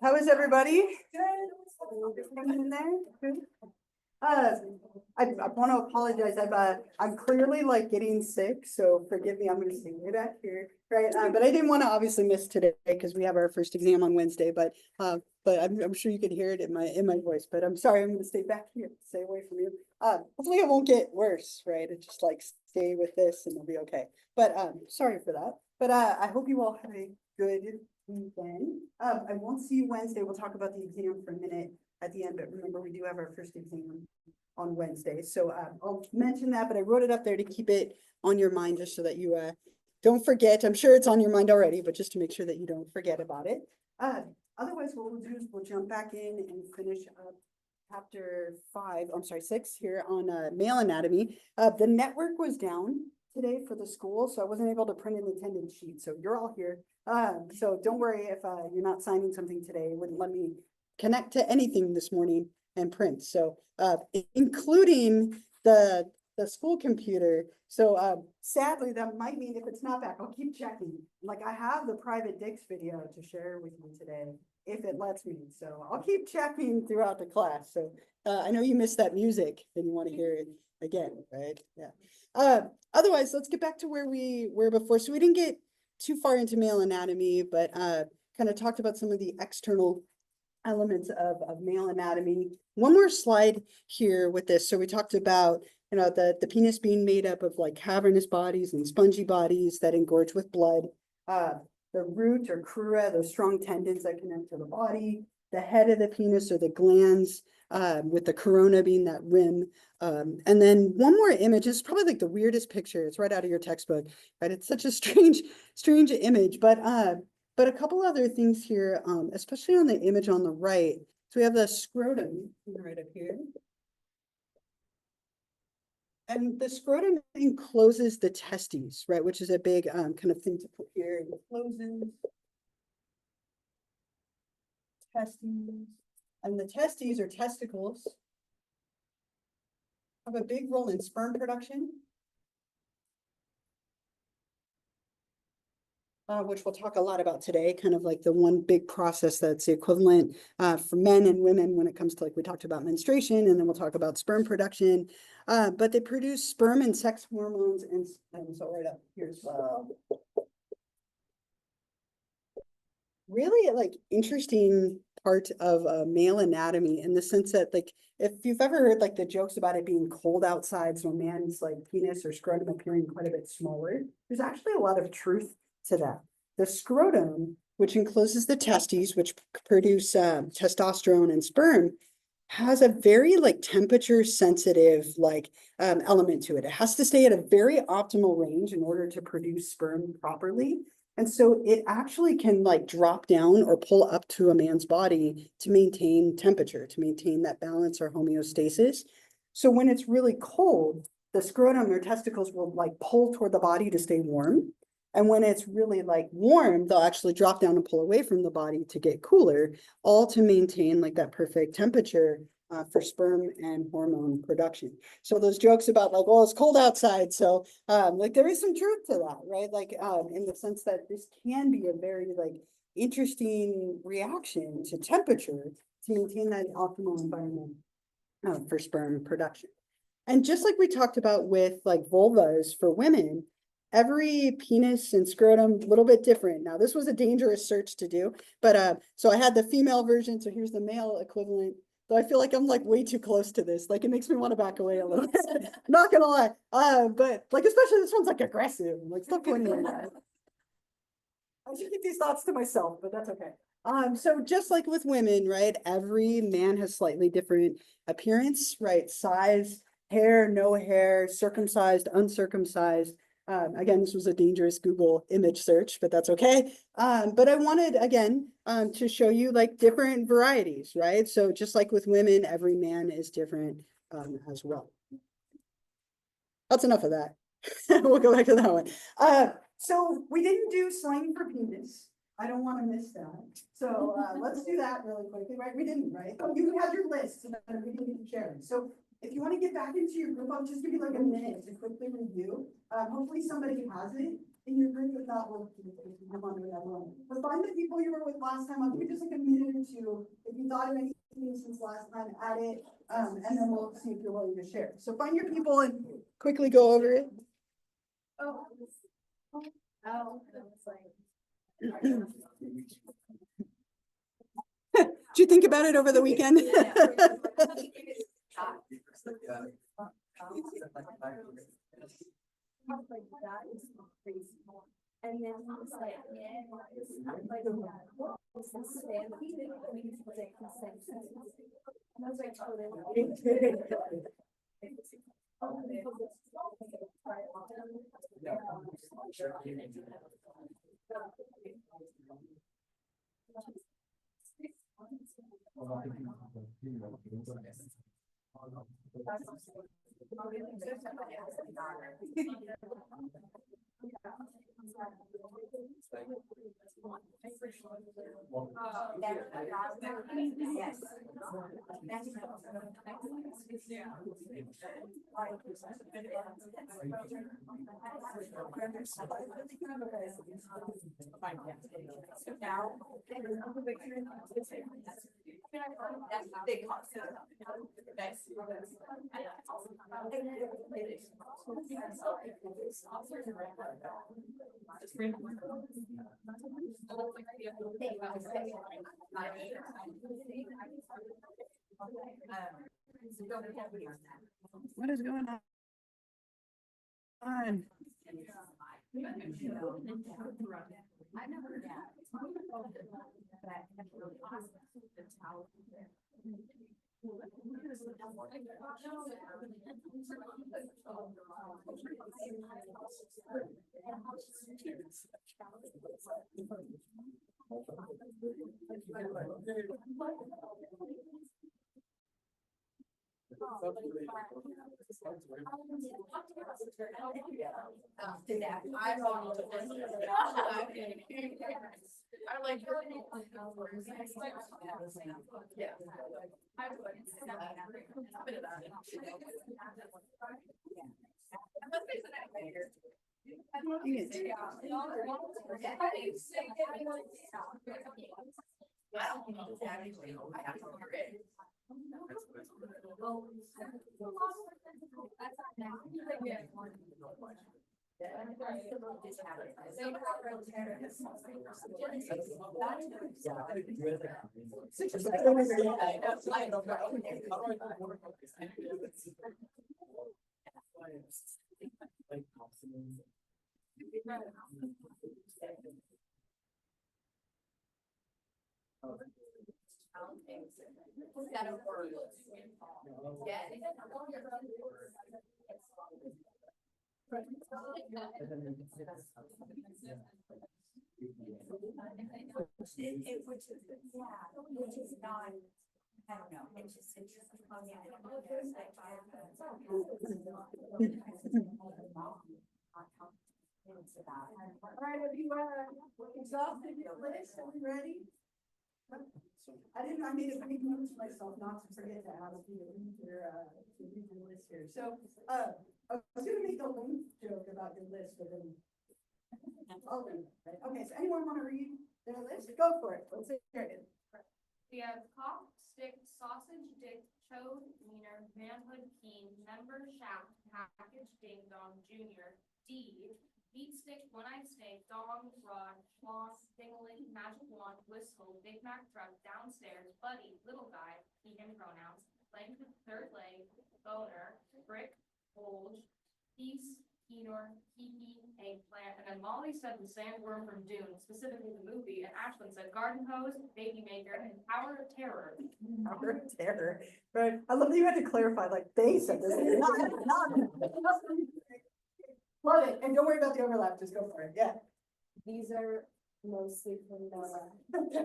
How is everybody? In there? Good. I want to apologize. I'm clearly like getting sick, so forgive me. I'm going to stay way back here, right? But I didn't want to obviously miss today because we have our first exam on Wednesday. But I'm sure you can hear it in my voice. But I'm sorry. I'm going to stay back here, stay away from you. Hopefully it won't get worse, right? It just like stay with this and it'll be okay. But sorry for that. But I hope you all have a good weekend. I won't see you Wednesday. We'll talk about the exam for a minute at the end, but remember we do have our first exam on Wednesday. So I'll mention that, but I wrote it up there to keep it on your mind just so that you don't forget. I'm sure it's on your mind already, but just to make sure that you don't forget about it. Otherwise, what we'll do is we'll jump back in and finish up chapter 6 here on male anatomy. The network was down today for the school, so I wasn't able to print an attendance sheet. So you're all here. So don't worry if you're not signing something today. It wouldn't let me connect to anything this morning and print. So including the school computer. So sadly, that might mean if it's not back, I'll keep checking. Like I have the private Dix video to share with you today, if it lets me. So I'll keep checking throughout the class. So I know you missed that music and you want to hear it again, right? Yeah. Otherwise, let's get back to where we were before. So we didn't get too far into male anatomy, but kind of talked about some of the external elements of male anatomy. One more slide here with this. So we talked about, you know, the penis being made up of like cavernous bodies and spongy bodies that engorge with blood. The root or crura, those strong tendons that connect to the body. The head of the penis or the glands, with the corona being that rim. And then one more image is probably like the weirdest picture. It's right out of your textbook, right? It's such a strange image, but a couple other things here, especially on the image on the right. So we have the scrotum right up here. And the scrotum encloses the testes, right? Which is a big kind of thing to put here. It encloses testes. And the testes or testicles have a big role in sperm production. Which we'll talk a lot about today, kind of like the one big process that's the equivalent for men and women when it comes to, like we talked about menstruation, and then we'll talk about sperm production. But they produce sperm and sex hormones, and so right up here as well. Really like interesting part of male anatomy in the sense that, like, if you've ever heard like the jokes about it being cold outside, so a man's like penis or scrotum appearing quite a bit smaller, there's actually a lot of truth to that. The scrotum, which encloses the testes, which produce testosterone and sperm, has a very like temperature sensitive like element to it. It has to stay at a very optimal range in order to produce sperm properly. And so it actually can like drop down or pull up to a man's body to maintain temperature, to maintain that balance or homeostasis. So when it's really cold, the scrotum or testicles will like pull toward the body to stay warm. And when it's really like warm, they'll actually drop down and pull away from the body to get cooler, all to maintain like that perfect temperature for sperm and hormone production. So those jokes about like, well, it's cold outside. So like there is some truth to that, right? Like in the sense that this can be a very like interesting reaction to temperature to maintain that optimal environment for sperm production. And just like we talked about with like vulvas for women, every penis and scrotum a little bit different. Now, this was a dangerous search to do, but so I had the female version. So here's the male equivalent. So I feel like I'm like way too close to this. Like it makes me want to back away a little bit. Not gonna lie. But like especially this one's like aggressive. Like stop pointing at that. I should keep these thoughts to myself, but that's okay. So just like with women, right? Every man has slightly different appearance, right? Size, hair, no hair, circumcised, uncircumcised. Again, this was a dangerous Google image search, but that's okay. But I wanted, again, to show you like different varieties, right? So just like with women, every man is different as well. That's enough of that. We'll go back to that one. So we didn't do slang for penis. I don't want to miss that. So let's do that really quickly, right? We didn't, right? Oh, you had your list and then we didn't share it. So if you want to get back into your group, I'll just give you like a minute to quickly review. Hopefully somebody has it in your group. If not, we'll move on to another one. But find the people you were with last time. I'll give you just like a minute or two. If you thought of anything since last time, add it. And then we'll see if you're willing to share. So find your people and quickly go over it. Oh, Did you think about it over the weekend? And then it's like, yeah, it's not like What is going on? Which is not, I don't know, it's just interesting. All right, have you exhausted your list? Are we ready? I made a big note to myself not to forget to ask you to read your list here. So, I was gonna make a link joke about your list, but then I'll read it, right? Okay, so anyone want to read their list? Go for it. Let's hear it. We have cock, stick, sausage, dick, chode, wiener, manhood, keen, member, shaft, package, ding dong, junior, D, beat stick, one-eyed snake, dong, rod, schlong, dingling, magic wand, whistle, Big Mac truck, downstairs, buddy, little guy, he, him pronouns, length of third leg, boner, brick, bulge, piece, Kenor, Kiki, eggplant, and then Molly said the sandworm from Dune, specifically the movie, and Ashlyn said garden hose, baby maker, and power of terror. Power of terror. Right. I love that you had to clarify, like they said this. Love it. And don't worry about the overlap. Just go for it. Yeah. These are mostly from Noah.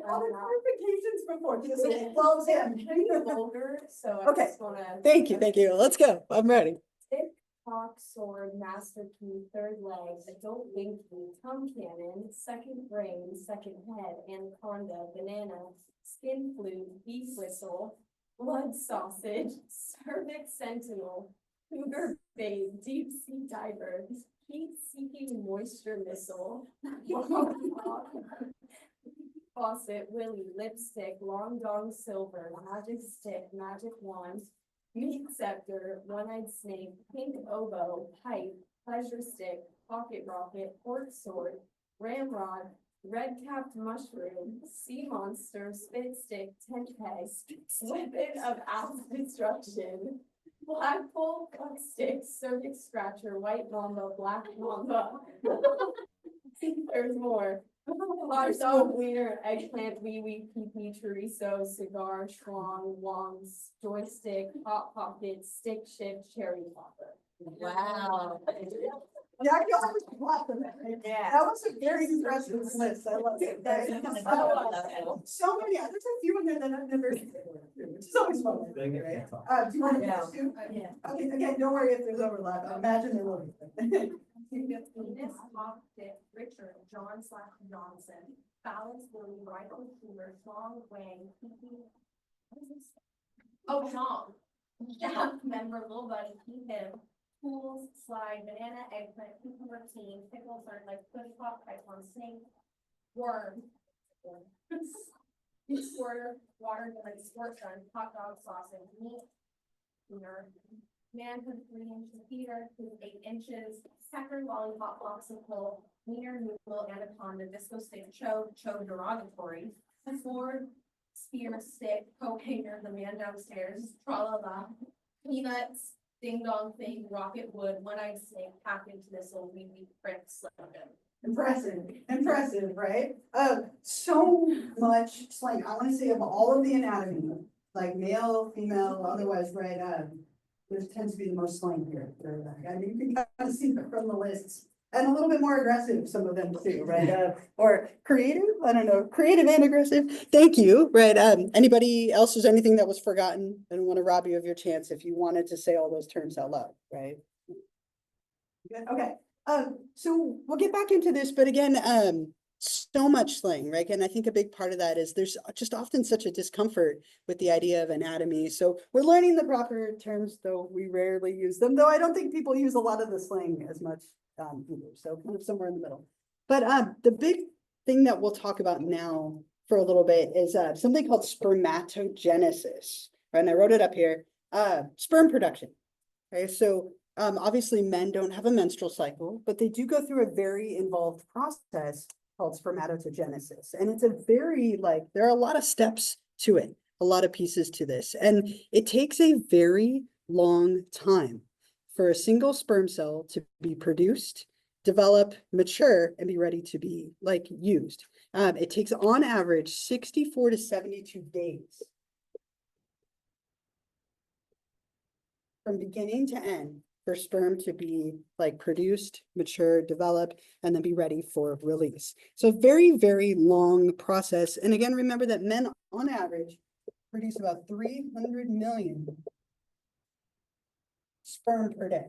All the clarifications before. Just loves him. Vulgar, so I Okay. just wanna. Thank you. Thank you. Let's go. I'm ready. Stick, hawk, sword, master key, third leg, adult winky, tongue cannon, second brain, second head, anaconda, banana, skin flute, beef whistle, blood sausage, cervix sentinel, cougar babe, deep sea diver, heat seeking moisture missile, faucet, willy, lipstick, long dong silver, magic stick, magic wand, meat scepter, one-eyed snake, pink oboe, pipe, pleasure stick, pocket rocket, fork sword, ramrod, red-capped mushroom, sea monster, spit stick, tent peg, weapon of mass destruction, flagpole, fuck stick, cervix scratcher, white mamba, black mamba. There's more. Hot dog, wiener, eggplant, wee, pee, chorizo, cigar, schlong, wongs, joystick, hot pocket, stick shift, cherry popper. Wow. Yeah, I feel like we should clap for that. Yeah. That was a very impressive list. I love it. That's Right? kind of So many, there's a few in there that I've never, it's always fun. Right? Do you want to Yeah. do? Yeah. Okay, again, don't worry if there's overlap. I imagine there will be. Venus, Hawk, Dick, Richard, Johnson, Balance, Willie, Rifle, Hoover, Schlong, Wang, Kiki. What is this? Oh, Schlong. Jack, member, Little Buddy, Keep Him, Pools, Slide, Banana, Eggplant, Cucumber, Teen, Pickle, Sort like Push Pop, Python, Snake, Worm. Squirter, Water Gun, Squirt Gun, Hot Dog, Sausage, Meat, Nerd. Manhood 3 inches, Peter, 8 inches, Pecker, Lollipop, Popsicle, Wiener, Noodle, Anaconda, Disco Stick, Chode derogatory, Sword, Spear, Stick, Coat Hanger, The Man Downstairs, Tra-la-la, Peanuts, Ding Dong Thing, Rocket Wood, One-Eyed Snake, Package Missile, Wee Prick, Slipper. Impressive, right? So much slang. I want to say of all of the anatomy, like male, female, otherwise, right? There tends to be the most slang here. I mean, you can kind of see that from the lists. And a little bit more aggressive, some of them too, right? Or creative, I don't know, creative and aggressive. Thank you, right? Anybody else, is anything that was forgotten? I don't want to rob you of your chance if you wanted to say all those terms out loud, right? Good, okay. So we'll get back into this, but again, so much slang, right? And I think a big part of that is there's just often such a discomfort with the idea of anatomy. So we're learning the proper terms, though we rarely use them, though I don't think people use a lot of the slang as much either. So kind of somewhere in the middle. But the big thing that we'll talk about now for a little bit is something called spermatogenesis, right? And I wrote it up here, sperm production, right? So obviously men don't have a menstrual cycle, but they do go through a very involved process called spermatogenesis. And it's a very, there are a lot of steps to it, a lot of pieces to this. And it takes a very long time for a single sperm cell to be produced, develop, mature, and be ready to be used. It takes on average 64 to 72 days from beginning to end for sperm to be produced, mature, develop, and then be ready for release. So very, very long process. And again, remember that men on average produce about 300 million sperm per day.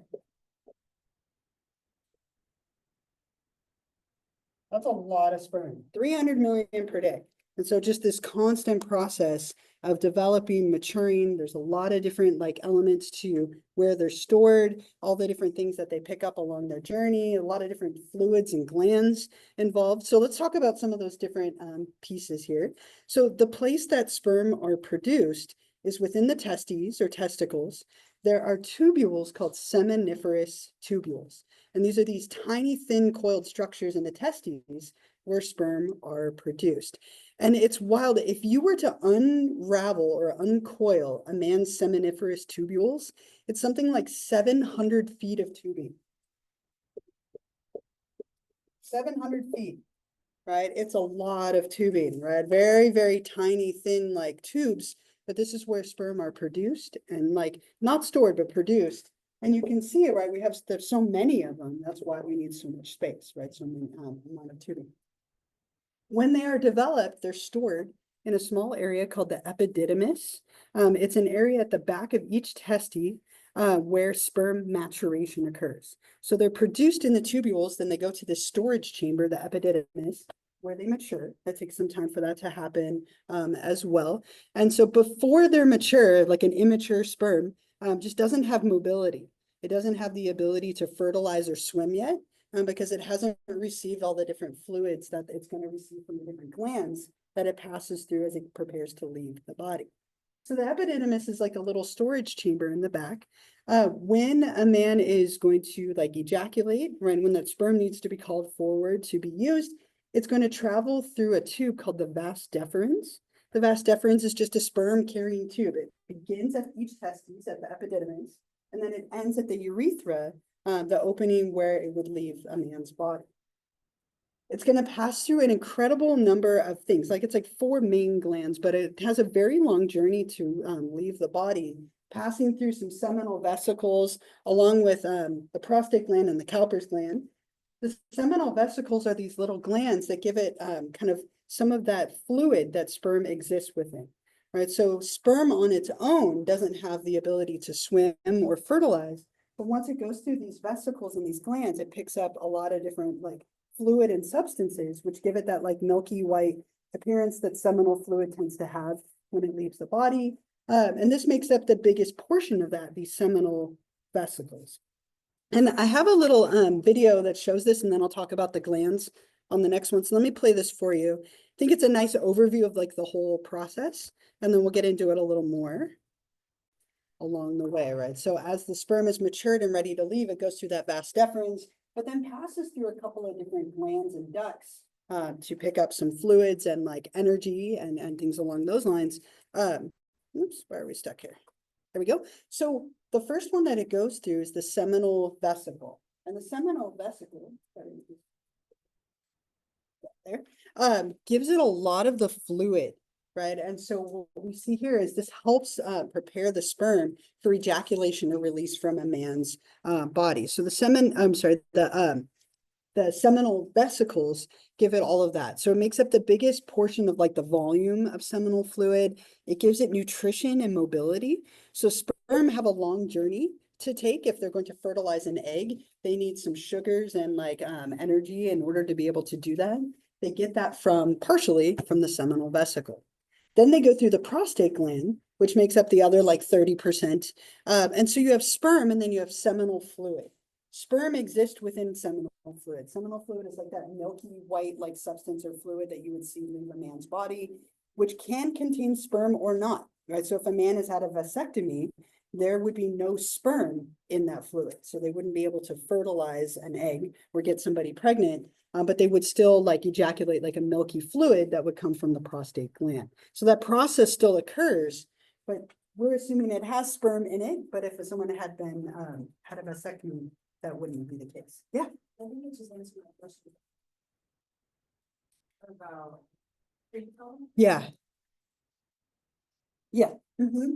That's a lot of sperm, 300 million per day. And so just this constant process of developing, maturing, there's a lot of different elements to where they're stored, all the different things that they pick up along their journey, a lot of different fluids and glands involved. So let's talk about some of those different pieces here. So the place that sperm are produced is within the testes or testicles. There are tubules called seminiferous tubules. And these are these tiny, thin coiled structures in the testes where sperm are produced. And it's wild. If you were to unravel or uncoil a man's seminiferous tubules, it's something like 700 feet of tubing. 700 feet, right? It's a lot of tubing, right? Very, very tiny, thin, tubes. But this is where sperm are produced and not stored, but produced And you can see it, right? There's so many of them. That's why we need so much space, right? So many amount of tubing. When they are developed, they're stored in a small area called the epididymis. It's an area at the back of each testis where sperm maturation occurs. So they're produced in the tubules, then they go to the storage chamber, the epididymis, where they mature. It takes some time for that to happen as well. And so before they're mature, like an immature sperm, just doesn't have mobility. It doesn't have the ability to fertilize or swim yet because it hasn't received all the different fluids that it's going to receive from the different glands that it passes through as it prepares to leave the body. So the epididymis is like a little storage chamber in the back. When a man is going to like ejaculate, right, when that sperm needs to be called forward to be used, it's going to travel through a tube called the vas deferens. The vas deferens is just a sperm carrying tube. It begins at each testis at the epididymis, and then it ends at the urethra, the opening where it would leave a man's body. It's going to pass through an incredible number of things. Like it's like 4 main glands, but it has a very long journey to leave the body, passing through some seminal vesicles, along with the prostate gland and the Cowper's gland. The seminal vesicles are these little glands that give it kind of some of that fluid that sperm exists within, right? So sperm on its own doesn't have the ability to swim or fertilize, but once it goes through these vesicles and these glands, it picks up a lot of different like fluid and substances, which give it that like milky white appearance that seminal fluid tends to have when it leaves the body. And this makes up the biggest portion of that, these seminal vesicles. And I have a little video that shows this, and then I'll talk about the glands on the next one. So let me play this for you. I think it's a nice overview of like the whole process, and then we'll get into it a little more along the way, right? So as the sperm is matured and ready to leave, it goes through that vas deferens, but then passes through a couple of different glands and ducts to pick up some fluids and like energy and things along those lines. Oops, why are we stuck here? There we go. So the first one that it goes through is the seminal vesicle. And the seminal vesicle, gives it a lot of the fluid, right? And so what we see here is this helps prepare the sperm for ejaculation or release from a man's body. So the seminal vesicles give it all of that. So it makes up the biggest portion of like the volume of seminal fluid. It gives it nutrition and mobility. So sperm have a long journey to take. If they're going to fertilize an egg, they need some sugars and like energy in order to be able to do that. They get that partially from the seminal vesicle. Then they go through the prostate gland, which makes up the other like 30%. And so you have sperm and then you have seminal fluid. Sperm exists within seminal fluid. Seminal fluid is like that milky white like substance or fluid that you would see in a man's body, which can contain sperm or not, right? So if a man has had a vasectomy, there would be no sperm in that fluid. So they wouldn't be able to fertilize an egg or get somebody pregnant, but they would still like ejaculate like a milky fluid that would come from the prostate gland. So that process still occurs, but we're assuming it has sperm in it. But if someone had had a vasectomy, that wouldn't be the case. Yeah. I think it just answered my question about pre-tone. Yeah. Yeah. Mhm.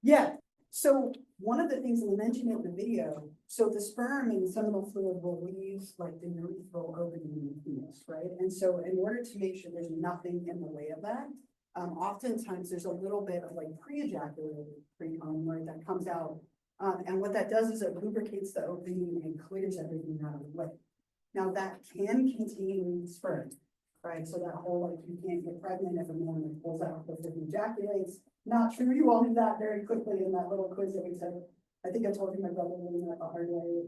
Yeah. So one of the things that we mentioned in the video, so the sperm and seminal fluid will leave like the urethral opening in the penis, right? And so in order to make sure there's nothing in the way of that, oftentimes there's a little bit of like pre-ejaculated pre-cum, right, that comes out. And what that does is it lubricates the opening and clears everything out of the way. Now that can contain sperm, right? So that whole like you can't get pregnant if a man like pulls out before he ejaculates. Not true. You all knew that very quickly in that little quiz that we said. I think I told you my brother was at the hard way.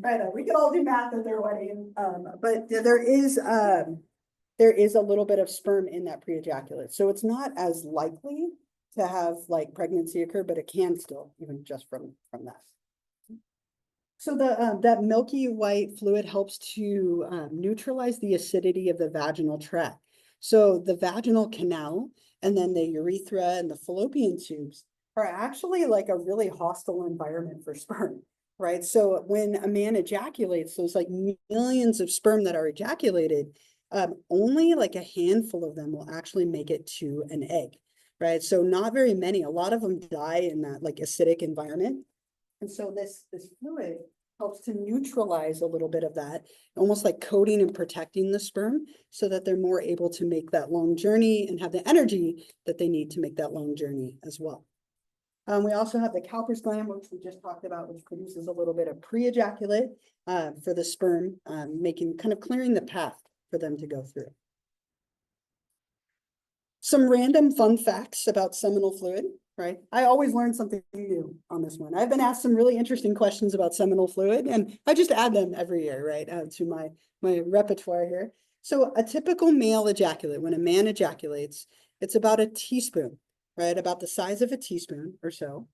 Right. We could all do math at their wedding. But there is a little bit of sperm in that pre-ejaculate. So it's not as likely to have like pregnancy occur, but it can still, even just from that. So that milky white fluid helps to neutralize the acidity of the vaginal tract. So the vaginal canal and then the urethra and the fallopian tubes are actually like a really hostile environment for sperm, right? So when a man ejaculates, those like millions of sperm that are ejaculated, only like a handful of them will actually make it to an egg. right? So not very many, a lot of them die in that like acidic environment. And so this fluid helps to neutralize a little bit of that, almost like coating and protecting the sperm so that they're more able to make that long journey and have the energy that they need to make that long journey as well. We also have the Cowper's gland, which we just talked about, which produces a little bit of pre-ejaculate for the sperm, kind of clearing the path for them to go through. Some random fun facts about seminal fluid, right? I always learn something new on this one. I've been asked some really interesting questions about seminal fluid, and I just add them every year, right, to my repertoire here. So a typical male ejaculate, when a man ejaculates, it's about a teaspoon, right? About the size of a teaspoon or so,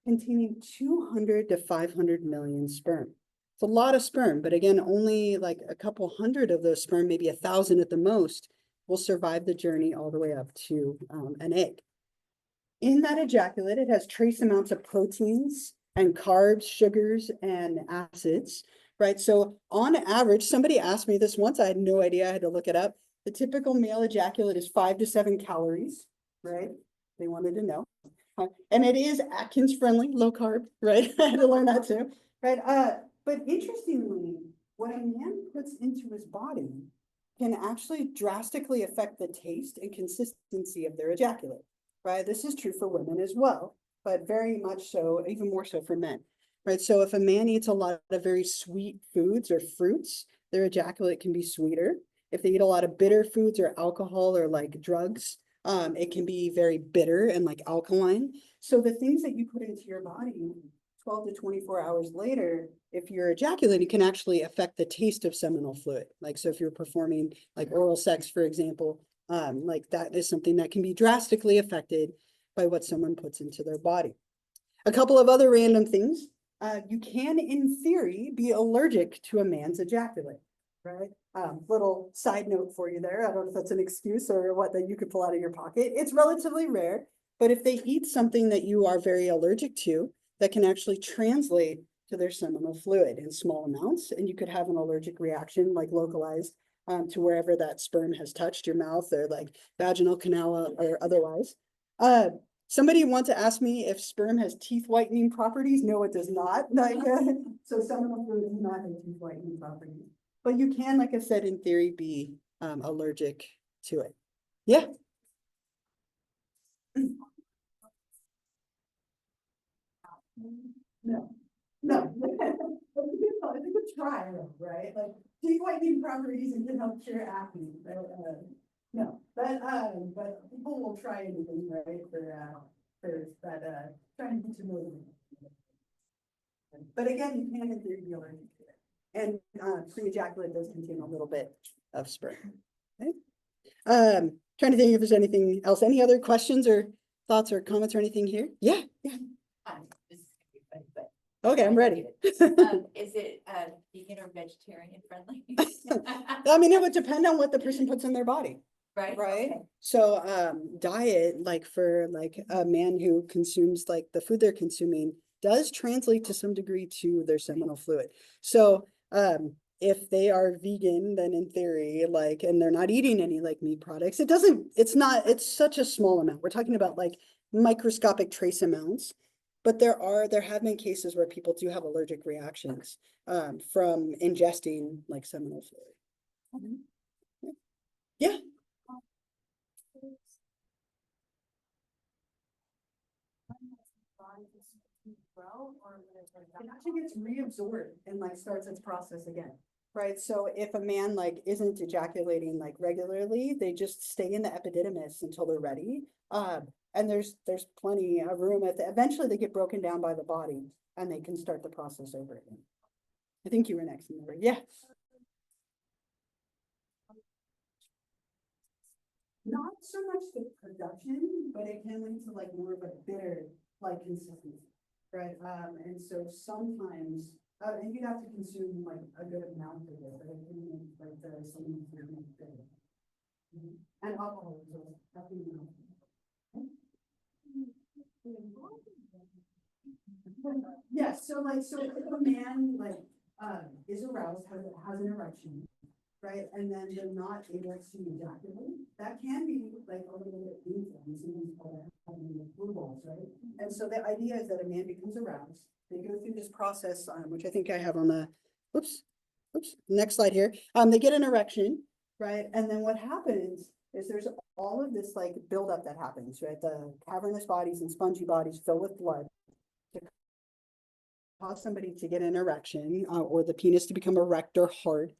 containing 200 to 500 million sperm. It's a lot of sperm, but again, only like a couple hundred of those sperm, maybe 1,000 at the most, will survive the journey all the way up to an egg. In that ejaculate, it has trace amounts of proteins and carbs, sugars, and acids, right? So on average, somebody asked me this once, I had no idea, I had to look it up. The typical male ejaculate is 5 to 7 calories, right? They wanted to know. And it is Atkins friendly, low carb, right? I had to learn that too, right? But interestingly, what a man puts into his body can actually drastically affect the taste and consistency of their ejaculate, right? This is true for women as well, but very much so, even more so for men, right? So if a man eats a lot of very sweet foods or fruits, their ejaculate can be sweeter. If they eat a lot of bitter foods or alcohol or like drugs, it can be very bitter and like alkaline. So the things that you put into your body 12 to 24 hours later, if you're ejaculating, can actually affect the taste of seminal fluid. Like, so if you're performing like oral sex, for example, like that is something that can be drastically affected by what someone puts into their body. A couple of other random things. You can, in theory, be allergic to a man's ejaculate, right? Little side note for you there. I don't know if that's an excuse or what that you could pull out of your pocket. It's relatively rare, but if they eat something that you are very allergic to, that can actually translate to their seminal fluid in small amounts, and you could have an allergic reaction, like localized to wherever that sperm has touched your mouth or like vaginal canal or otherwise. Somebody wants to ask me if sperm has teeth whitening properties. No, it does not. So seminal fluid does not have teeth whitening properties. But you can, like I said, in theory, be allergic to it. Yeah. No, no. It's a good try, right? Like teeth whitening properties and can help cure acne. No, but people will try anything, right? For that, trying to get to know them. But again, you can in theory be allergic to it. And pre-ejaculate does contain a little bit of sperm. Okay. Trying to think if there's anything else. Any other questions or thoughts or comments or anything here? Yeah, yeah. This is gonna be funny, but Okay, I'm ready. is it vegan or vegetarian friendly? I mean, it would depend on what the person puts in their body, Right? right? Okay. So diet, like for like a man who consumes like the food they're consuming does translate to some degree to their seminal fluid. So if they are vegan, then in theory, like, and they're not eating any like meat products, it's such a small amount. We're talking about like microscopic trace amounts, but there have been cases where people do have allergic reactions from ingesting like seminal fluid. Yeah. It actually gets reabsorbed and like starts its process again, right? So if a man like isn't ejaculating like regularly, they just stay in the epididymis until they're ready. And there's plenty of room eventually they get broken down by the body and they can start the process over again. I think you were next. Yeah. Not so much the production, but it can lead to like more of a bitter like consistency, right? And so sometimes, and you'd have to consume like a good amount of it, but it can make like something very bitter. And alcohol is definitely. Yes, so if a man like is aroused, has an erection, right, and then they're not able to ejaculate, that can be like a little bit painful, and sometimes called having the blue balls, right? And so the idea is that a man becomes aroused, they go through this process, which I think I have on the, oops, next slide here. They get an erection, right? And then what happens is there's all of this like buildup that happens, right? The cavernous bodies and spongy bodies fill with blood to cause somebody to get an erection, or the penis to become erect or hard.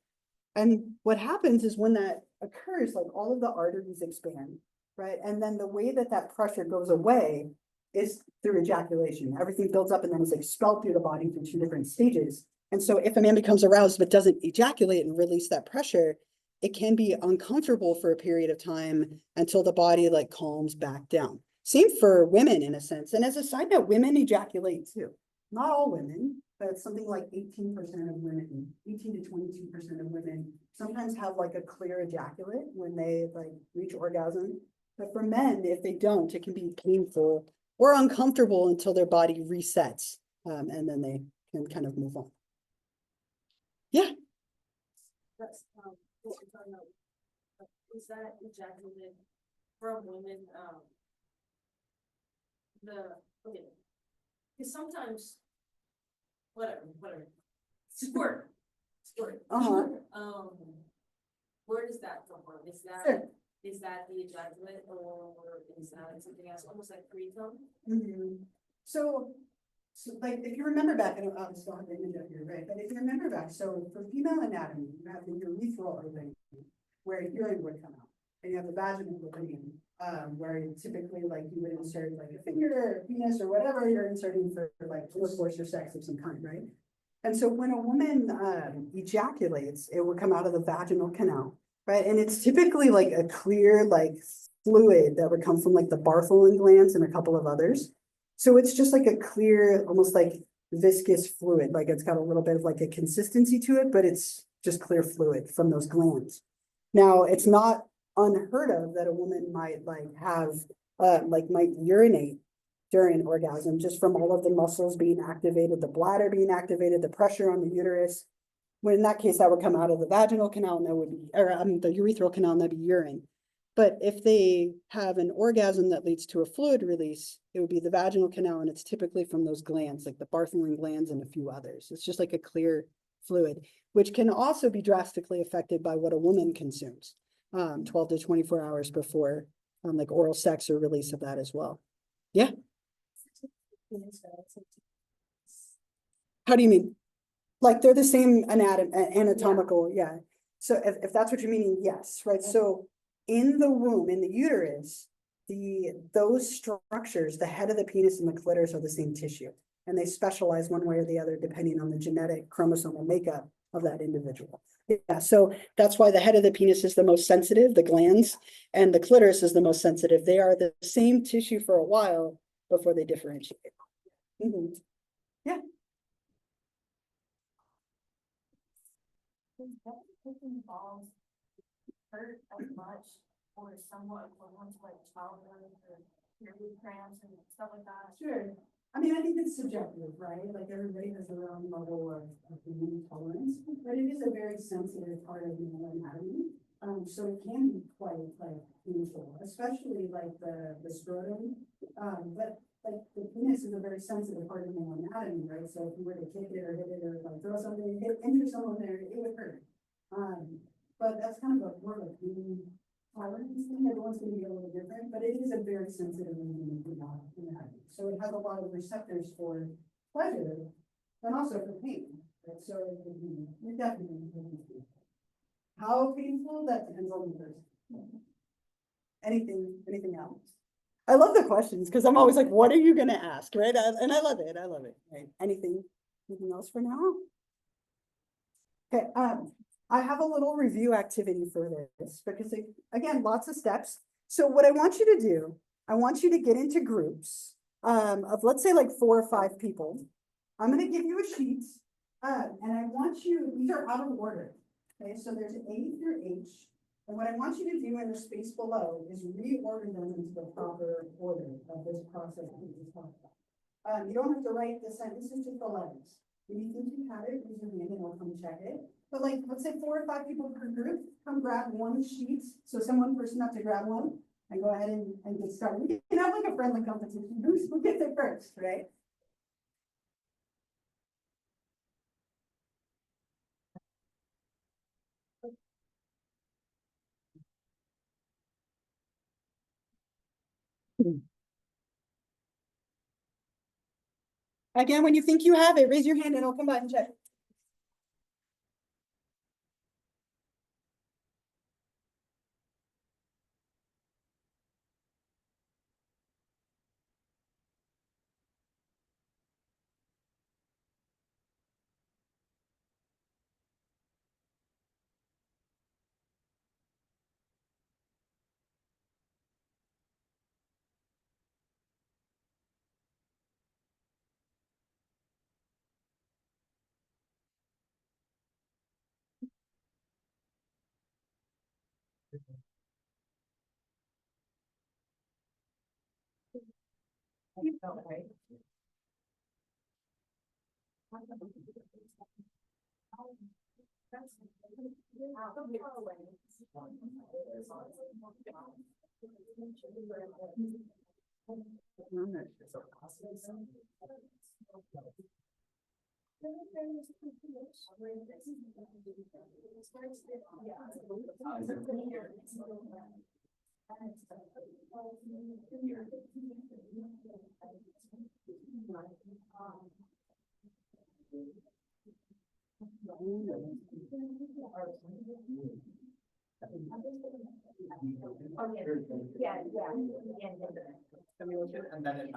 And what happens is when that occurs, like all of the arteries expand, right? And then the way that that pressure goes away is through ejaculation. Everything builds up and then is expelled through the body through two different stages. And so if a man becomes aroused but doesn't ejaculate and release that pressure, it can be uncomfortable for a period of time until the body like calms back down. Same for women in a sense. And as a side note, women ejaculate too. Not all women, but something like 18% of women, 18 to 22% of women sometimes have like a clear ejaculate when they like reach orgasm. But for men, if they don't, it can be painful or uncomfortable until their body resets. And then they can kind of move on. Yeah. That's, what we're talking about. Is that ejaculate from women, okay. Because sometimes, whatever, squirt. Uh-huh. Where does that come from? Is that, Sure. is that the ejaculate or is that something else, almost like pre-cum? So like, if you remember back, I don't, I'll still have the image up here, right? But if you remember back, so for female anatomy, you have the urethral opening where urine would come out. And you have the vaginal opening, where typically like you would insert like a finger or a penis or whatever you're inserting for like intercourse or sex of some kind, right? And so when a woman ejaculates, it will come out of the vaginal canal, right? And it's typically like a clear like fluid that would come from like the Bartholin glands and a couple of others. So it's just like a clear, almost like viscous fluid, like it's got a little bit of like a consistency to it, but it's just clear fluid from those glands. Now, it's not unheard of that a woman might like have, might urinate during urgasm just from all of the muscles being activated, the bladder being activated, the pressure on the uterus. When in that case, that would come out of the vaginal canal and that would be, or the urethral canal and that'd be urine. But if they have an orgasm that leads to a fluid release, it would be the vaginal canal, and it's typically from those glands, like the Bartholin glands and a few others. It's just like a clear fluid, which can also be drastically affected by what a woman consumes, 12 to 24 hours before like oral sex or release of that as well. Yeah. How do you mean? Like they're the same anatomical, yeah. So if that's what you're meaning, yes, right? So in the womb, in the uterus, those structures, the head of the penis and the clitoris are the same tissue. And they specialize one way or the other, depending on the genetic chromosomal makeup of that individual. Yeah, so that's why the head of the penis is the most sensitive, the glands, and the clitoris is the most sensitive. They are the same tissue for a while before they differentiate. Yeah. Does that taking balls hurt as much or somewhat equivalent to like childbirth or period cramps and stuff like that? Sure. I mean, I think it's subjective, right? Like everybody has their own level of immune tolerance, but it is a very sensitive part of male anatomy. So it can be quite like painful, especially like the scrotum. But like the penis is a very sensitive part of male anatomy, right? So if you were to kick it or hit it or like throw something, injure someone there, it would hurt. But that's kind of a more of a pain tolerance thing. Everyone's going to be a little different, but it is a very sensitive anatomy. So it has a lot of receptors for pleasure and also for pain. Right? So it definitely can. How painful? That depends on the person. Anything else? I love the questions because I'm always like, what are you going to ask, right? And I love it. Right? Anything else for now? Okay. I have a little review activity for this because again, lots of steps. So what I want you to do, I want you to get into groups of let's say like 4 or 5 people. I'm going to give you a sheet and I want you, these are out of order. Okay, so there's A through H. And what I want you to do in the space below is reorder them into the proper order of this process that we just talked about. You don't have to write the sentences, just the letters. If you think you have it, raise your hand and I'll come check it. But like, let's say 4 or 5 people per group, come grab one sheet. So send one person up to grab one. and go ahead and get started. We can have like a friendly competition. Who gets it first, right? Again, when you think you have it, raise your hand and I'll come by and check. And then it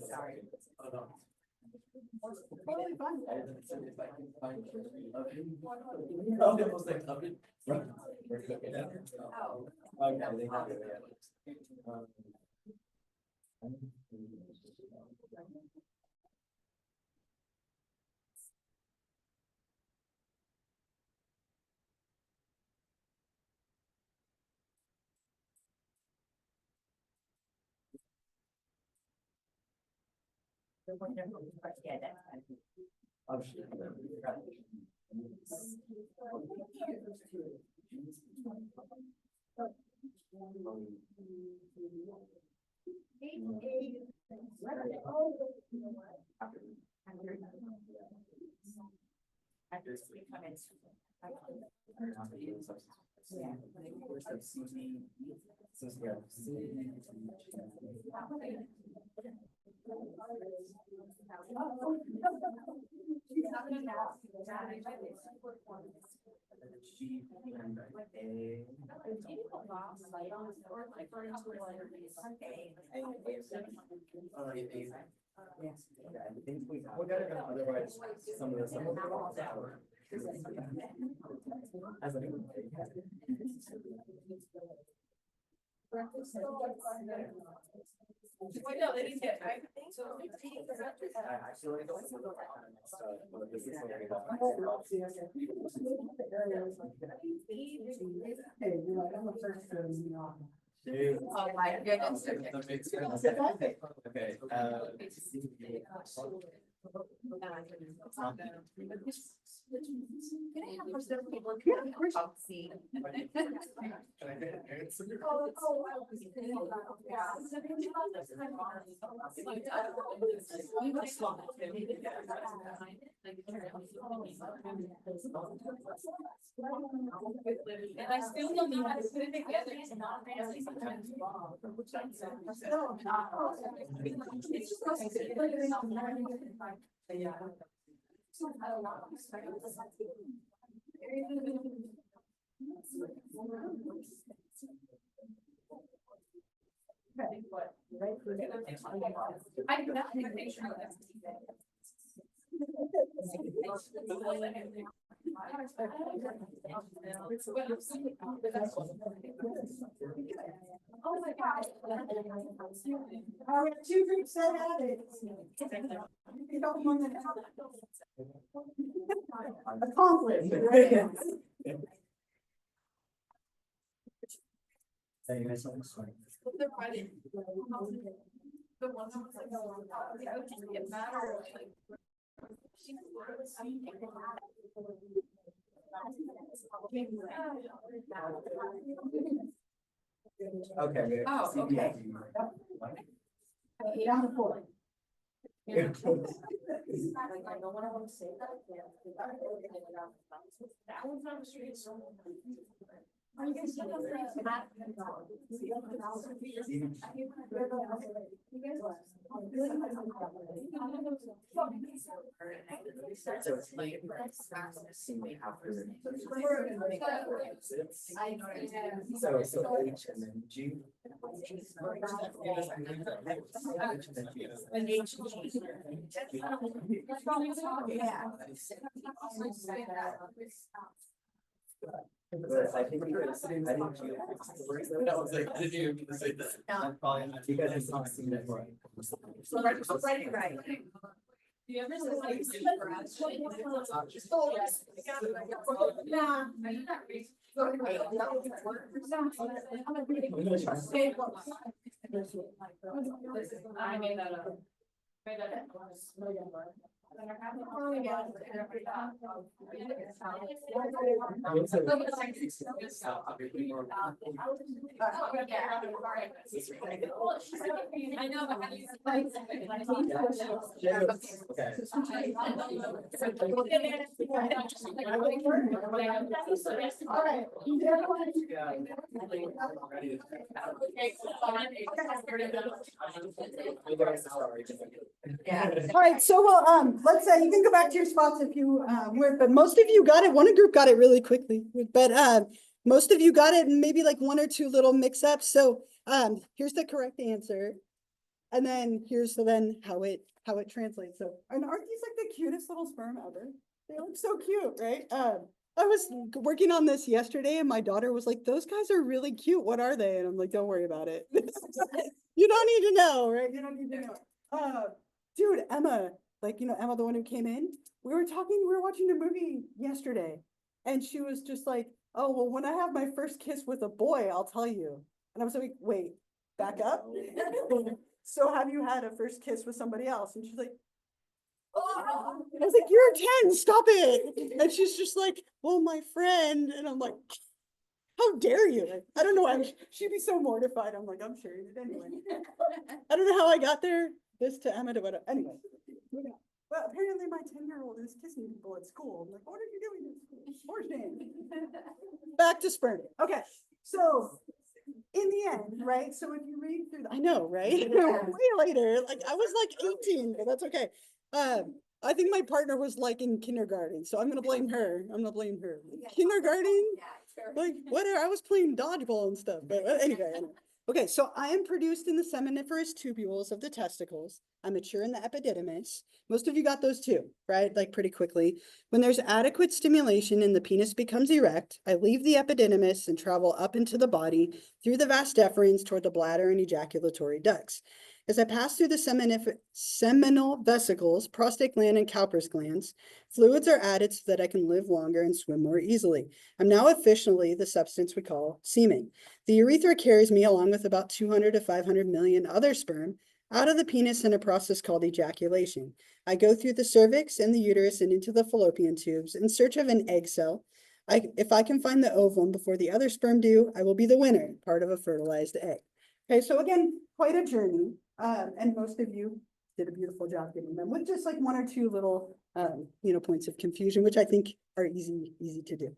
Sorry. Totally fine. Okay, they have it. Yeah, that's fine. Oh, shit. We gotta go, otherwise some of the stuff. As Wait, no, they need to get, I think so. I actually don't. But this is something Hey, you're like, I'm the first to, you know. Oh, my goodness. Okay, And I still don't know how to put it together. It's not fancy sometimes. It's I do not think they should. Oh my gosh. All right, two groups that have it. You don't want to- Accomplished, right? Hey, you guys, I'm sorry. They're fighting. The one that was like, yeah, it would just get better, like. Okay. Oh, okay. Down the floor. I don't want to say that. That one's on the street, so. Are you guys? So it's like. Assuming after. So H and then G. And H. But I think you're sitting, I think you. I was like, did you even say that? I'm probably not, you guys have not seen it right. Right. Do you ever say like? Yeah. I made that up. Made that up. I know, but how do you? All right. All right, so well, let's say you can go back to your spots if you were, but most of you got it. One group got it really quickly, but most of you got it, and maybe like one or two little mix-ups. So here's the correct answer, and then here's then how it translates. So, and aren't these like the cutest little sperm ever? They look so cute, right? I was working on this yesterday, and my daughter was like, "Those guys are really cute. What are they?" And I'm like, "Don't worry about it. You don't need to know, right? You don't need to know." Dude, Emma, like, you know, Emma, the one who came in, we were watching a movie yesterday, and she was just like, "Oh, well, when I have my first kiss with a boy, I'll tell you." And I was like, "Wait, back up." So have you had a first kiss with somebody else? And she's like, "Oh." I was like, "You're 10, stop it." And she's just like, "Well, my friend." And I'm like, "How dare you?" Like, I don't know why she'd be so mortified. I'm like, "I'm sure you did anyway." I don't know how I got there. This to Emma to what? Anyway. Well, apparently my 10-year-old is kissing people at school. I'm like, "What are you doing at school?" For shame. Back to sperm. Okay, so in the end, right? So if you read through, I know, right? Way later, like I was like 18, but that's okay. I think my partner was like in kindergarten, so I'm gonna blame her. I'm gonna blame her. Kindergarten, like whatever. I was playing dodgeball and stuff, but anyway. Okay, so I am produced in the seminiferous tubules of the testicles. I mature in the epididymis. Most of you got those too, right? Like pretty quickly. When there's adequate stimulation and the penis becomes erect, I leave the epididymis and travel up into the body through the vas deferens toward the bladder and ejaculatory ducts. As I pass through the seminal vesicles, prostate gland, and Cowper's glands, fluids are added so that I can live longer and swim more easily. I'm now officially the substance we call semen. The urethra carries me along with about 200 to 500 million other sperm out of the penis in a process called ejaculation. I go through the cervix and the uterus and into the fallopian tubes in search of an egg cell. If I can find the ovum before the other sperm do, I will be the winner, part of a fertilized egg. Okay, so again, quite a journey. And most of you did a beautiful job getting them with just like one or two little, points of confusion, which I think are easy to do.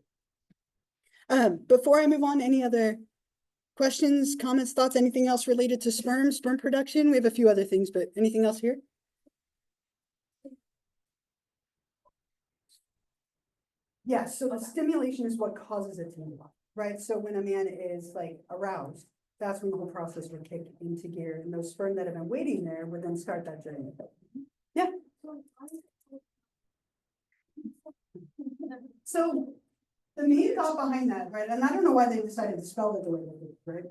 Before I move on, any other questions, comments, thoughts, anything else related to sperm production? We have a few other things, but anything else here? Yeah, so the stimulation is what causes it to move on, right? So when a man is like aroused, that's when the whole process would kick into gear, and those sperm that have been waiting there would then start that journey. Yeah. So the main thought behind that, right, and I don't know why they decided to spell it the way they did, right,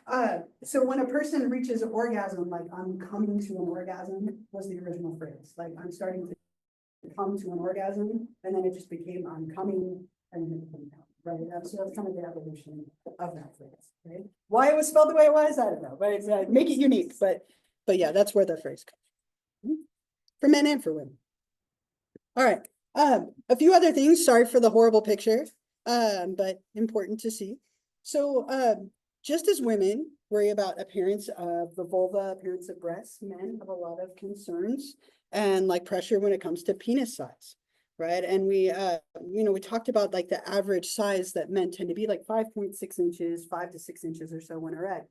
but, so when a person reaches orgasm, like, I'm coming to an orgasm was the original phrase, like, I'm starting to come to an orgasm, and then it just became, I'm coming, and then it came out, right, so that's kind of the evolution of that phrase, right? Why it was spelled the way it was, I don't know, but it's, make it unique, but yeah, that's where the phrase comes from. For men and for women. All right, a few other things, sorry for the horrible picture, but important to see. So, just as women worry about appearance of the vulva, appearance of breasts, men have a lot of concerns and like pressure when it comes to penis size, right? And we, we talked about like the average size that men tend to be like 5.6 inches, 5 to 6 inches or so when erect.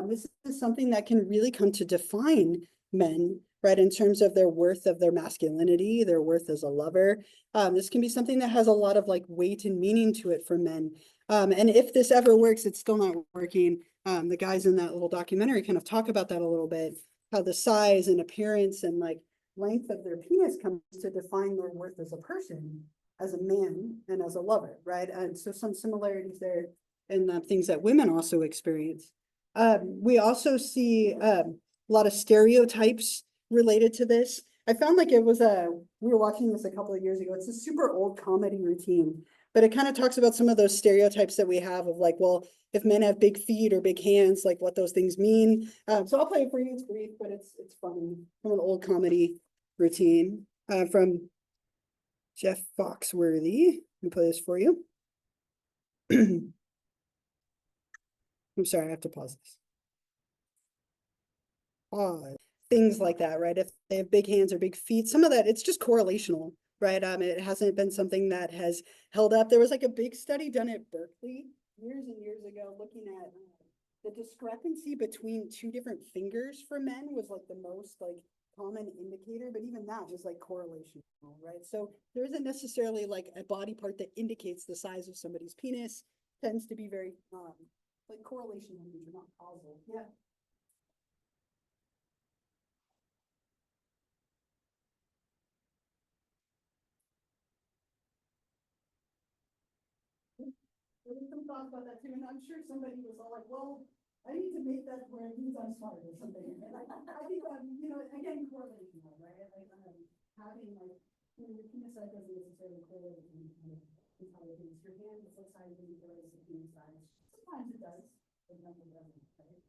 This is something that can really come to define men, right, in terms of their worth of their masculinity, their worth as a lover. This can be something that has a lot of like weight and meaning to it for men. And if this ever works, it's still not working. The guys in that little documentary kind of talk about that a little bit, how the size and appearance and like length of their penis comes to define their worth as a person, as a man and as a lover, right? And so some similarities there in the things that women also experience. We also see a lot of stereotypes related to this. I found like it was we were watching this a couple of years ago. It's a super old comedy routine, but it kind of talks about some of those stereotypes that we have of like, well, if men have big feet or big hands, like what those things mean. So I'll play it for you. It's brief, but it's funny, from an old comedy routine from Jeff Foxworthy. Let me play this for you. I'm sorry, I have to pause this. Things like that, right? If they have big hands or big feet, some of that, it's just correlational, right? It hasn't been something that has held up. There was like a big study done at Berkeley years and years ago looking at the discrepancy between two different fingers for men was like the most like common indicator, but even that was like correlational, right? So there isn't necessarily like a body part that indicates the size of somebody's penis. Tends to be very like correlation numbers are not causal. Yeah. There was some thoughts about that too, and I'm sure somebody was all like, well, I need to make that where it means I'm smart or something. And I think, again, correlation, right? Like, having like, your penis size doesn't necessarily correlate with intelligence. Your hand is what size of your penis size. Sometimes it does, but nothing doesn't, right?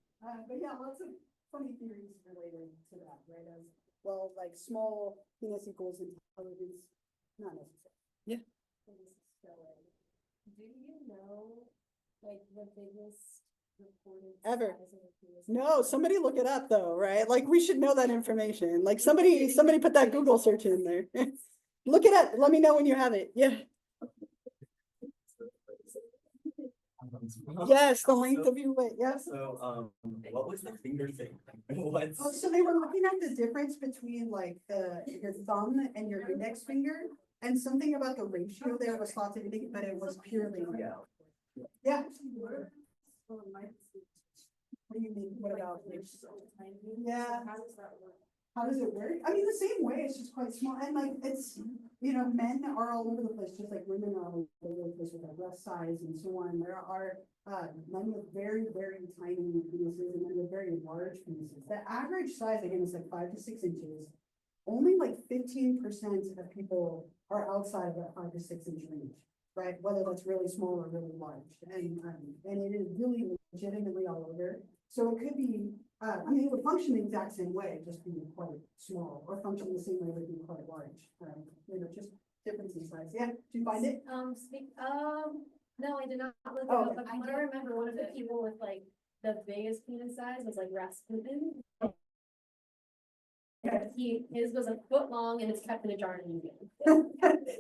But yeah, lots of funny theories related to that, right? As well, like small penis equals intelligence, not necessarily. Yeah. Do you know, like, the biggest reported Ever. size of a penis? No, somebody look it up though, right? Like we should know that information. Like somebody put that Google search in there. Look it up. Let me know when you have it. Yeah. Yes, the length of your weight. Yes. So, what was the finger thing? What's? Oh, so they were looking at the difference between like your thumb and your index finger, and something about the ratio there was thought to indicate, but it was purely. Yeah. Yeah. What do you mean? What about? Yeah. How does that work? How does it work? I mean, the same way, it's just quite small, and like, it's, men are all over the place, just like women are all over the place with their breast size and so on. There are, men with very, very tiny penises and men with very large penises. The average size, again, is like 5 to 6 inches. Only like 15% of people are outside of that 5 to 6 inch range, right? Whether that's really small or really large, and it is really legitimately all over. So it could be, it would function the exact same way, just being quite small, or function the same way but being quite large. Just difference in size. Yeah, do you find it? No, I did not look it Oh, up, but I do remember one of the people with like the biggest penis size was like Rasputin. His was a foot long and it's kept in a jar in a museum.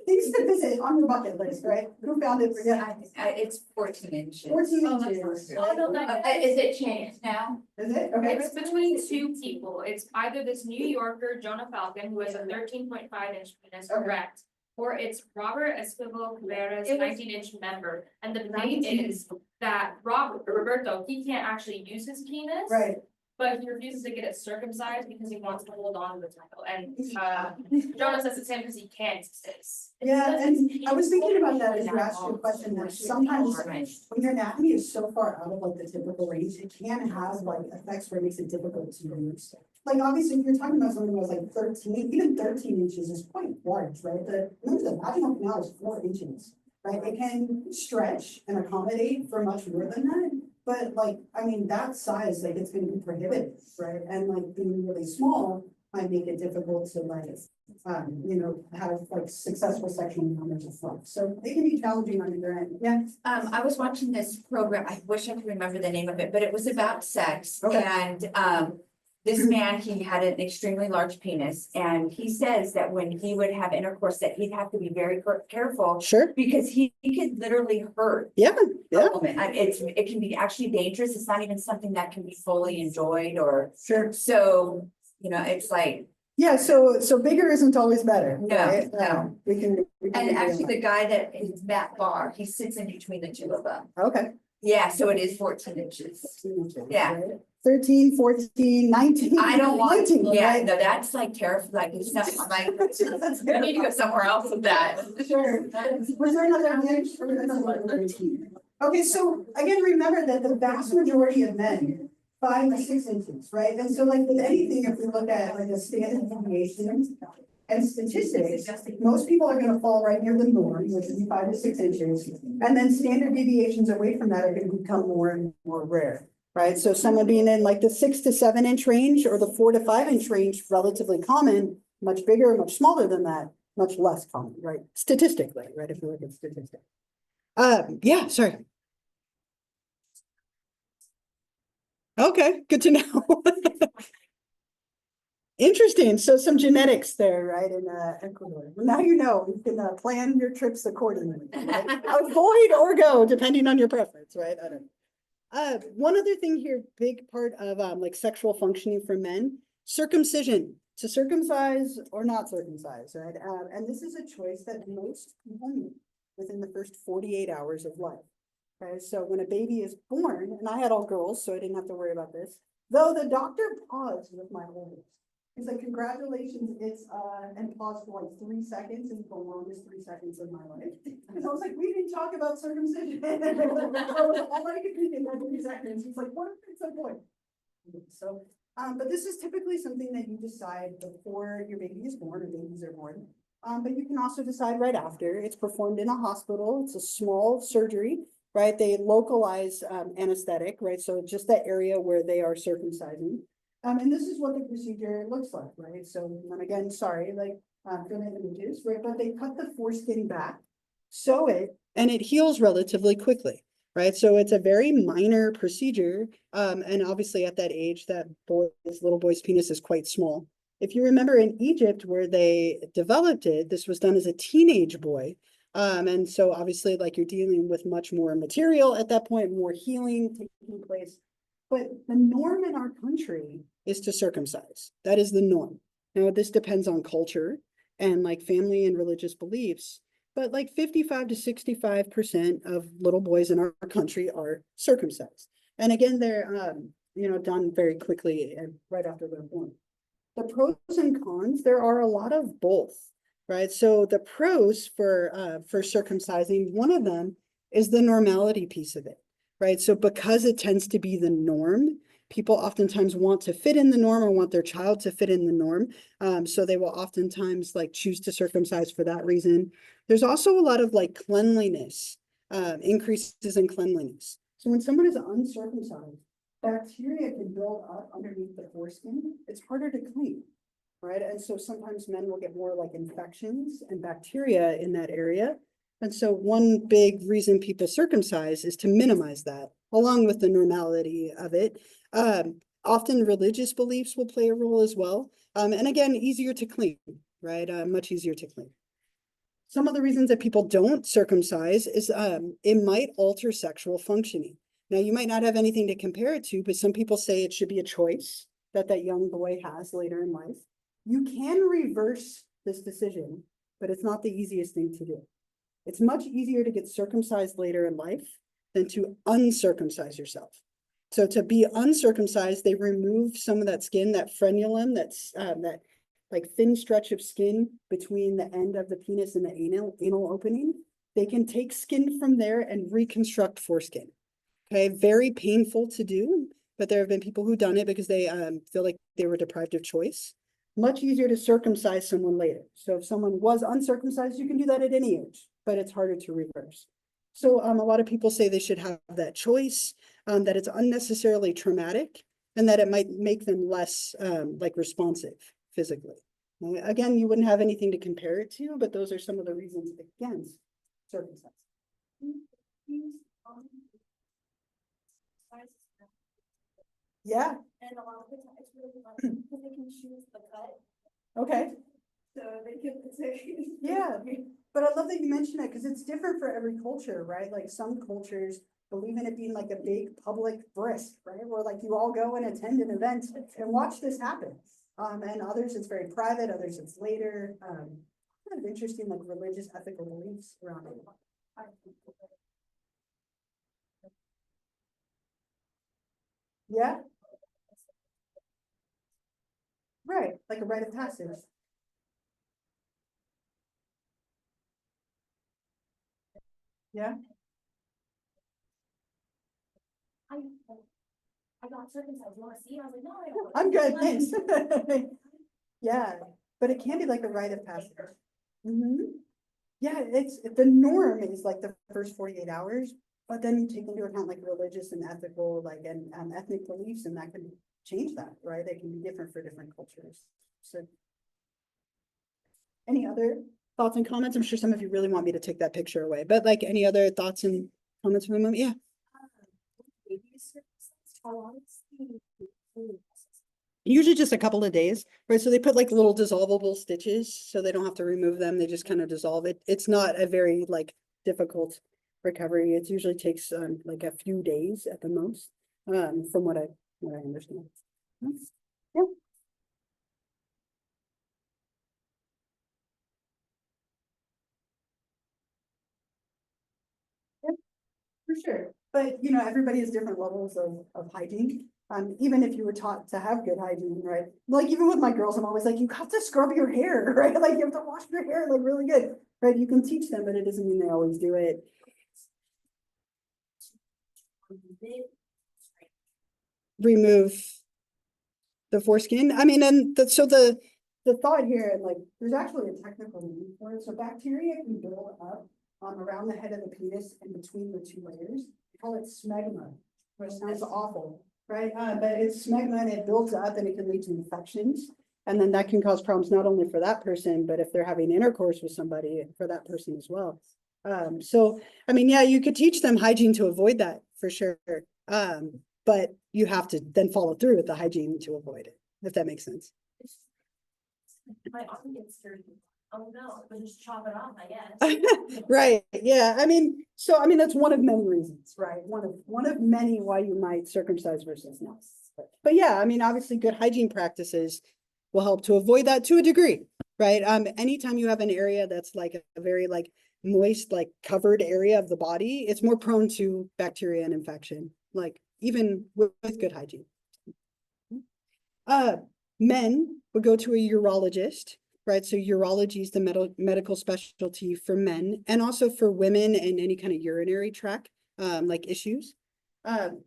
Things to visit on your bucket list, right? Who found it for you? It's 14 inches. 14 Oh, that's inches. Oh, no, that Is it changed now? Is it? Okay. It's between two people. It's either this New Yorker, Jonah Falcon, who has a 13.5 inch penis, correct? Or it's Robert Esquivel Cabrera's It was- 19 inch member. And the thing is that Roberto, he can't actually use his penis. Right. but he refuses to get it circumcised because he wants to hold on to the title, and, Jonah says it's him because he can't exist. Yeah, and I was thinking about that as you asked your question, that sometimes when your anatomy is so far out of like the typical range, it can have like effects where it makes it difficult to use. Like obviously, if you're talking about something that was like 13, even 13 inches is quite large, right? Remember the vaginal canal is 4 inches, right? It can stretch and accommodate for much more than that. But like, I mean, that size, like it's gonna be prohibitive, right? And like being really small might make it difficult to like, have like successful sexual encounters with fun. So it can be challenging on your end. Yeah. I was watching this program, I wish I could remember the name of it, but it was about sex. Okay. And, this man, he had an extremely large penis, and he says that when he would have intercourse, that he'd have to be very careful Sure. because he could literally hurt Yeah. a Yeah. woman. It can be actually dangerous. It's not even something that can be fully enjoyed or, Sure. so, it's like, Yeah. So bigger isn't always better. No, right? no. We can. and actually the guy that is Matt Barr, he sits in between the two of them. Okay. Yeah, so it is 14 inches. Yeah. 13, 14, 19. I don't want, 19, yeah, right? no, that's like terrifying, like, it's not, I'm like, I need to go somewhere else with that. Sure. Was there another image? Okay, so again, remember that the vast majority of men, 5 to 6 inches, right? And so like with anything, if we look at like a standard deviation and statistics, most people are gonna fall right near the norm, which is 5 to 6 inches. And then standard deviations away from that are gonna become more and more rare. Right, so someone being in like the 6 to 7 inch range or the 4 to 5 inch range, relatively common, much bigger, much smaller than that, much less common, right? Statistically, right, if you look at statistics. Yeah, sorry. Okay, good to know. Interesting, so some genetics there, right, in Ecuador. Well, now you know, you can plan your trips accordingly. Right? Avoid or go, depending on your preference, right? I don't know. One other thing here, big part of like sexual functioning for men, circumcision, to circumcise or not circumcise, right? And this is a choice that most people make within the first 48 hours of life. Okay, so when a baby is born, and I had all girls, so I didn't have to worry about this, though the doctor paused with my oldest. He's like, congratulations, it's, and paused for like 3 seconds, and the longest 3 seconds of my life. Because I was like, we didn't talk about circumcision. All I could think in that 3 seconds, he's like, what at some point? So, but this is typically something that you decide before your baby is born, or babies are born. But you can also decide right after. It's performed in a hospital. It's a small surgery, right? They localize anesthetic, right? So just that area where they are circumcising. And this is what the procedure looks like, right? So, and again, sorry, like, for the images, right? But they cut the foreskin back, sew it, and it heals relatively quickly, right? So it's a very minor procedure. And obviously at that age, that little boy's penis is quite small. If you remember in Egypt where they developed it, this was done as a teenage boy. And so obviously like you're dealing with much more material at that point, more healing taking place. But the norm in our country is to circumcise. That is the norm. Now, this depends on culture and like family and religious beliefs, but like 55 to 65% of little boys in our country are circumcised. And again, they're, done very quickly and right after they're born. The pros and cons, there are a lot of both, right? So the pros for circumcising, one of them is the normality piece of it. Right, so because it tends to be the norm, people oftentimes want to fit in the norm or want their child to fit in the norm. So they will oftentimes like choose to circumcise for that reason. There's also a lot of like cleanliness, increases in cleanliness. So when someone is uncircumcised, bacteria can build up underneath the foreskin. It's harder to clean, right? And so sometimes men will get more like infections and bacteria in that area. And so one big reason people circumcise is to minimize that, along with the normality of it. Often religious beliefs will play a role as well. And again, easier to clean, right? Much easier to clean. Some of the reasons that people don't circumcise is it might alter sexual functioning. Now, you might not have anything to compare it to, but some people say it should be a choice that that young boy has later in life. You can reverse this decision, but it's not the easiest thing to do. It's much easier to get circumcised later in life than to uncircumcise yourself. So to be uncircumcised, they remove some of that skin, that frenulum, that like thin stretch of skin between the end of the penis and the anal opening. They can take skin from there and reconstruct foreskin. Okay, very painful to do, but there have been people who've done it because they feel like they were deprived of choice. Much easier to circumcise someone later. So if someone was uncircumcised, you can do that at any age, but it's harder to reverse. So a lot of people say they should have that choice, that it's unnecessarily traumatic, and that it might make them less like responsive physically. Again, you wouldn't have anything to compare it to, but those are some of the reasons against circumcision. Yeah, And a lot of the time it's really fun because they can choose the cut, okay. so they can say. Yeah, but I love that you mentioned it because it's different for every culture, right? Like some cultures believe in it being like a big public brisk, right? Where like you all go and attend an event and watch this happen. And others it's very private, others it's later. Kind of interesting, like religious ethical beliefs around it. Yeah. Right, like a rite of passage. Yeah. I got circumcised, you wanna see? I was like, no, I don't. I'm good, thanks. Yeah, but it can be like a rite of passage. Yeah, it's, the norm is like the first 48 hours, but then you take into account like religious and ethical, like, and ethnic beliefs, and that can change that, right? They can be different for different cultures. So. Any other thoughts and comments? I'm sure some of you really want me to take that picture away, but like any other thoughts and comments from the moment? Yeah. Usually just a couple of days, right? So they put like little dissolvable stitches so they don't have to remove them. They just kind of dissolve it. It's not a very like difficult recovery. It usually takes like a few days at the most, from what I understand. Yeah. For sure, but you know, everybody has different levels of hygiene. Even if you were taught to have good hygiene, right? Like even with my girls, I'm always like, you have to scrub your hair, right? Like you have to wash your hair like really good, right? You can teach them, but it doesn't mean they always do it. Remove the foreskin. I mean, and so the thought here, and like, there's actually a technical name for it. So bacteria can build up around the head of the penis and between the two layers. We call it smegma, which sounds awful, right? But it's smegma and it builds up and it can lead to infections. And then that can cause problems not only for that person, but if they're having intercourse with somebody, for that person as well. So, I mean, yeah, you could teach them hygiene to avoid that for sure. But you have to then follow through with the hygiene to avoid it, if that makes sense. My arm gets dirty. Oh no, but just chop it off, I guess. Right, yeah, I mean, that's one of many reasons, right? One of many why you might circumcise versus not. But yeah, I mean, obviously good hygiene practices will help to avoid that to a degree, right? Anytime you have an area that's like a very like moist, like covered area of the body, it's more prone to bacteria and infection, like even with good hygiene. Men would go to a urologist, right? So urology is the medical specialty for men and also for women and any kind of urinary tract like issues.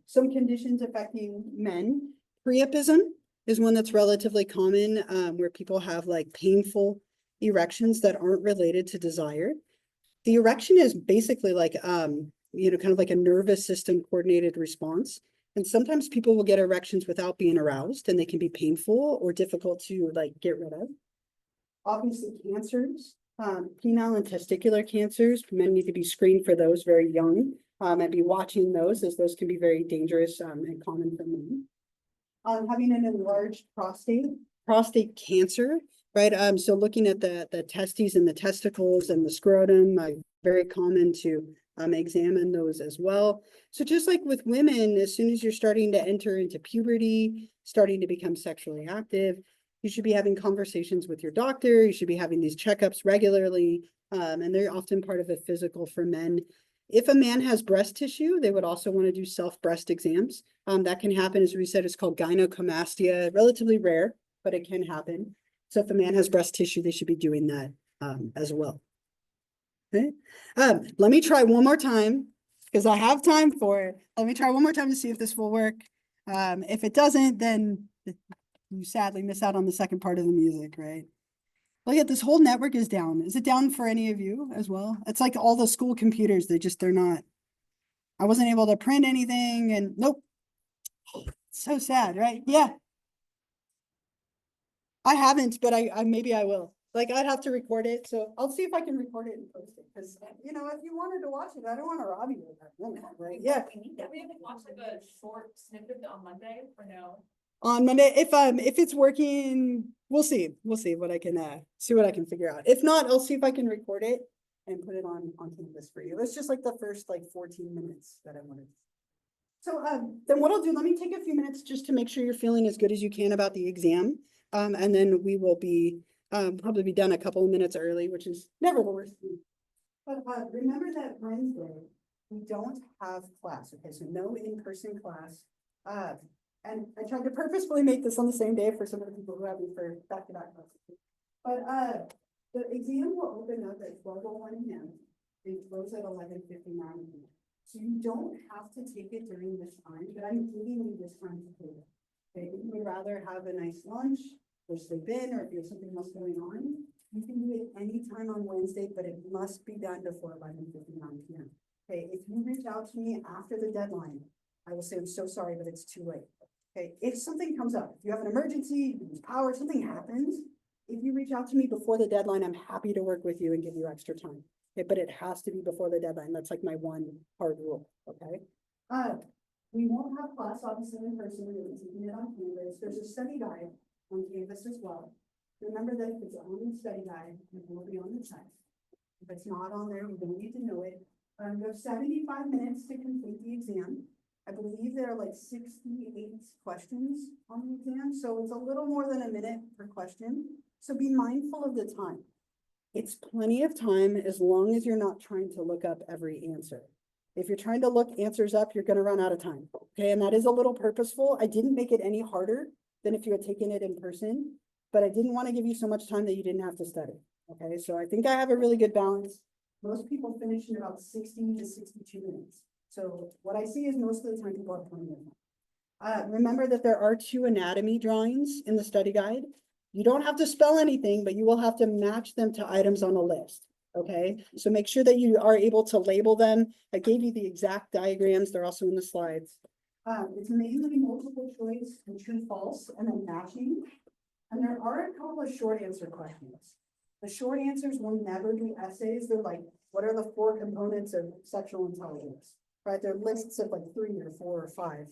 Some conditions affecting men, priapism is one that's relatively common, where people have like painful erections that aren't related to desire. The erection is basically like, you know, kind of like a nervous system coordinated response. And sometimes people will get erections without being aroused and they can be painful or difficult to like get rid of. Obviously cancers, penile and testicular cancers, men need to be screened for those very young, and be watching those as those can be very dangerous and common for men. Having an enlarged prostate cancer, right? So looking at the testes and the testicles and the scrotum, very common to examine those as well. So just like with women, as soon as you're starting to enter into puberty, starting to become sexually active, you should be having conversations with your doctor. You should be having these checkups regularly. And they're often part of a physical for men. If a man has breast tissue, they would also want to do self-breast exams. That can happen, as we said, it's called gynecomastia, relatively rare, but it can happen. So if a man has breast tissue, they should be doing that as well. Okay, let me try one more time because I have time for it. Let me try one more time to see if this will work. If it doesn't, then you sadly miss out on the second part of the music, right? Look at this whole network is down. Is it down for any of you as well? It's like all the school computers, they're not. I wasn't able to print anything and nope. So sad, right? Yeah. I haven't, but I maybe I will. Like I'd have to record it, so I'll see if I can record it and post it. Because you know, if you wanted to watch it, I don't want to rob you of that moment, right? Yeah. We can watch like a short snippet on Monday or no? On Monday, if it's working, we'll see. We'll see what I can see what I can figure out. If not, I'll see if I can record it and put it on Canvas for you. It's just like the first like 14 minutes that I wanted. So then what I'll do, let me take a few minutes just to make sure you're feeling as good as you can about the exam. And then we will be probably be done a couple of minutes early, which is never the worst thing. But remember that Wednesday, we don't have class, okay? So no in-person class. And I tried to purposefully make this on the same day for some of the people who have me for back-to-back classes. But the exam will open up at 12:01 a.m. and close at 11:59 a.m. So you don't have to take it during this time, but I'm giving you this time to take it. Okay, if you would rather have a nice lunch or sleep in, or if you have something else going on, you can do it anytime on Wednesday, but it must be done before 11:59 p.m. Okay, if you reach out to me after the deadline, I will say, I'm so sorry, but it's too late. Okay, if something comes up, if you have an emergency, you lose power, something happens, if you reach out to me before the deadline, I'm happy to work with you and give you extra time. Okay, but it has to be before the deadline. That's like my one hard rule, okay? We won't have class obviously in person, we're taking it on Canvas. There's a study guide on Canvas as well. Remember that if it's on the study guide, it will be on the test. If it's not on there, we don't need to know it. You have 75 minutes to complete the exam. I believe there are like 68 questions on the exam, so it's a little more than a minute per question. So be mindful of the time. It's plenty of time as long as you're not trying to look up every answer. If you're trying to look answers up, you're going to run out of time. Okay, and that is a little purposeful. I didn't make it any harder than if you had taken it in person, but I didn't want to give you so much time that you didn't have to study. Okay, so I think I have a really good balance. Most people finish in about 60 to 62 minutes. So what I see is most of the time people have plenty of time. Remember that there are 2 anatomy drawings in the study guide. You don't have to spell anything, but you will have to match them to items on a list. Okay, so make sure that you are able to label them. I gave you the exact diagrams. They're also in the slides. It's mainly multiple choice and true false and then matching. And there are a couple of short answer questions. The short answers will never be essays. They're like, what are the 4 components of sexual intelligence? Right, they're lists of like 3 or 4 or 5.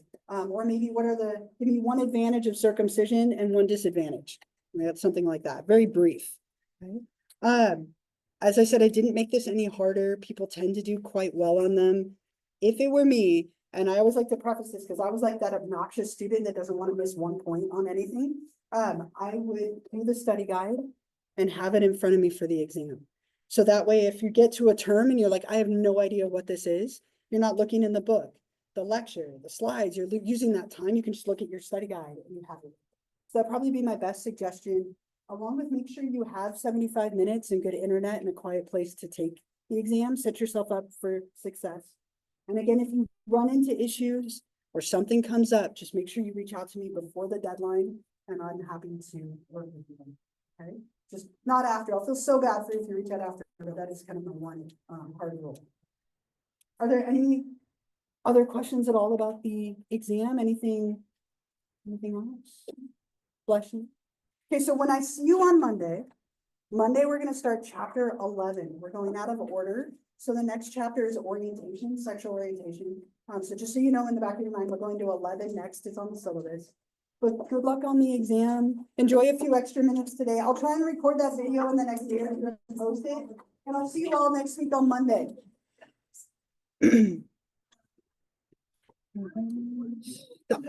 Or maybe give me 1 advantage of circumcision and 1 disadvantage. I mean, that's something like that, very brief. Okay. As I said, I didn't make this any harder. People tend to do quite well on them. If it were me, and I always like to preface this because I was like that obnoxious student that doesn't want to miss 1 point on anything. I would do the study guide and have it in front of me for the exam. So that way, if you get to a term and you're like, I have no idea what this is, you're not looking in the book, the lecture, the slides, you're using that time. You can just look at your study guide and you have it. So that'd probably be my best suggestion, along with make sure you have 75 minutes and good internet and a quiet place to take the exam. Set yourself up for success. And again, if you run into issues or something comes up, just make sure you reach out to me before the deadline and I'm happy to work with you. Okay, just not after. I'll feel so bad for you if you reach out after, but that is kind of my one hard rule. Are there any other questions at all about the exam? Anything else? Bless you. Okay, so when I see you on Monday, we're going to start chapter 11. We're going out of order. So the next chapter is orientation, sexual orientation. So just so you know, in the back of your mind, we're going to 11 next. It's on the syllabus. But good luck on the exam. Enjoy a few extra minutes today. I'll try and record that video in the next day and post it. And I'll see you all next week on Monday. Stop.